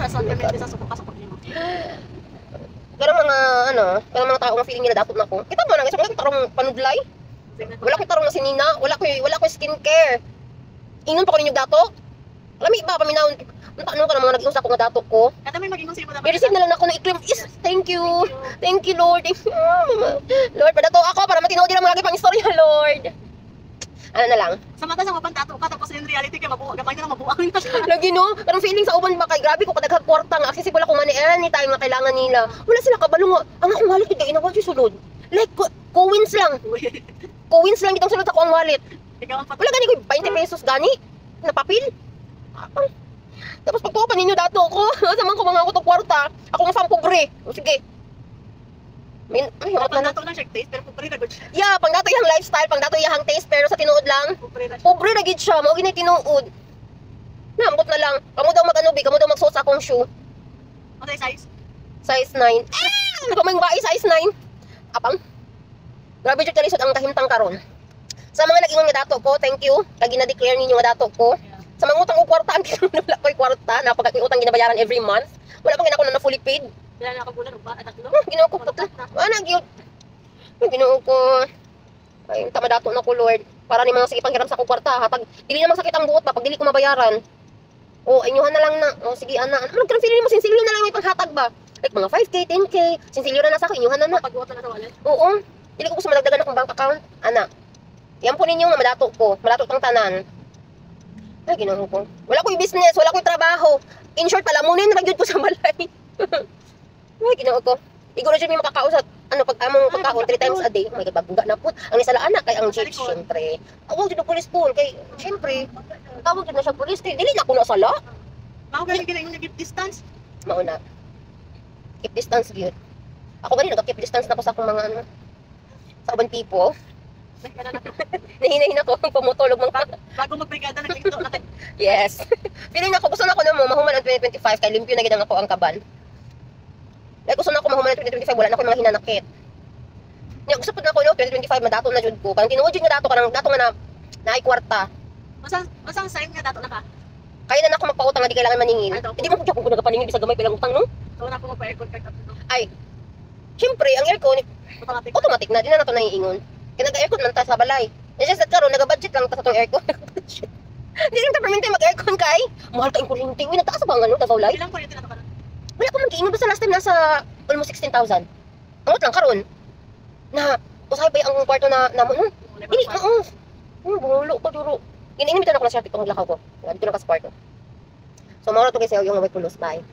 sa permit sa suko nimo. Pero mga tao nga feeling nila dapat nako. Kita mo na guys, wala ko tarong panudlay. Wala ko tarong na sinina, wala ko skincare. Ingon pa ko ninyo dato. Lami ba paminaw. Ano ka na mga nag-iusap ko nga dato ko. Kada may mag-ingon sa imo na. I-receive na lang ako ng i-claim. Yes, thank you. Thank you, Lord. Lord, padato ako para matinood din ang mga pang istorya, Lord. Ano na lang? Sa mata sa uban tato ka tapos in reality ka mabuo, gamay na mabuang na siya. Lagi no, anong feeling sa uban ba kay grabe ko kadaghang kwarta nga accessible ako money anytime na kailangan nila. Wala sila kabalo nga. Ang akong wallet gid inawal si sulod. Like coins lang. Coins lang gitong sulod sa akong wallet. Wala gani ko 20 pesos gani na papel. Tapos pagtupan ninyo dato ko. Saman ko mga ako kwarta. Ako nga fam pobre. O sige. Ay, pang dato lang siya taste pero pobre na gud siya. Yeah, pang dato yung lifestyle, pang dato yung taste pero sa tinuod lang. Pobre na gid siya, mao ginay tinuod. Naambot na lang. Kamo daw mag-anubi, kamo daw magsuot sa akong shoe. Ano size? Size 9. Ah! Kaming bae size 9. Apang. Grabe jud kalisod ang kahimtang karon. Sa mga nag-ingon nga dato ko, thank you. Kag gina-declare ninyo nga dato ko. Sa mga utang ko kwarta, ang wala ko'y kwarta, napag-utang ginabayaran every month. Wala pa ginako na fully paid. Wala na kabulan og ba tatlo. Ginoo ko putla. Ana gyud. Ginoo ko. Ay, tama dato na ko Lord. Para ni mga sige panghiram sa ko kwarta, hatag dili na masakit ang buot ba pag dili ko mabayaran. O inyuhan na lang na. O sige ana. Ano kan feeling mo sinsilyo na lang may panghatag ba? Like mga 5k, 10k, sinsilyo na sa ako inyuhan na na. Pag-uot na sa wallet. Oo. Dili ko gusto madagdagan akong bank account. Ana. Yan po ninyo nga madato ko. Madato pang tanan. Ay, ginoo ko. Wala ko'y business, wala ko'y trabaho. In short, palamunin ra gyud ko sa balay. Ay, ginoo ko. Igo na siya may makakausap. Ano, pag among pagkaon 3 times a day. Oh my God, bagbuga na po. Ang isa anak kay ang jeep, syempre. Awag dito police pool. Kay, syempre, tawag dito na siya police. Kay, dili na ako nasala. Mao gani gina yung give distance. Mauna. Keep distance, gyud. Ako ba rin, nag-keep distance na ako sa akong mga ano. Sa ubang tipo. Nahinahin ako, pumutulog mga bago magbrigada na dito natin. Yes. Feeling ako, gusto na ako na mo, mahuman ang 2025, kay limpyo na gid ako ang kaban. Like, gusto na ako mahuman ang 2025, wala na ako mga hinanakit. Nya, gusto po na ako, no, 2025, madato na jud ko. Kung tinuod jud nga dato, kanang dato nga na ay kwarta. Masang sign nga dato na ka? Kaya na ako magpautang nga di kailangan maningin. Hindi mo kung nagapaningin, bisa gamay pilang utang, no? So, na ako magpa-aircon kay tatlo. Ay, syempre, ang aircon, automatic na, di na nato naiingon. Kaya nag-aircon man ta sa balay. It's just that karon nag-budget lang ta sa tong aircon. Di rin ta permanente mag-aircon kay. Mahal ka yung kuryente. Uy, nagtaas ba ang ano, Davao Light? Ilang kuryente na to ka na? Wala ko man giingon basta last time nasa almost 16,000. Angot lang karon. Na usahay pa ang kwarto na namo. Dili, oo. Bulo ko duro. Iniinimitan ako na siya pitong lakaw ko. Dito na ka sa kwarto. So, mawala to guys yung may pulos. Bye.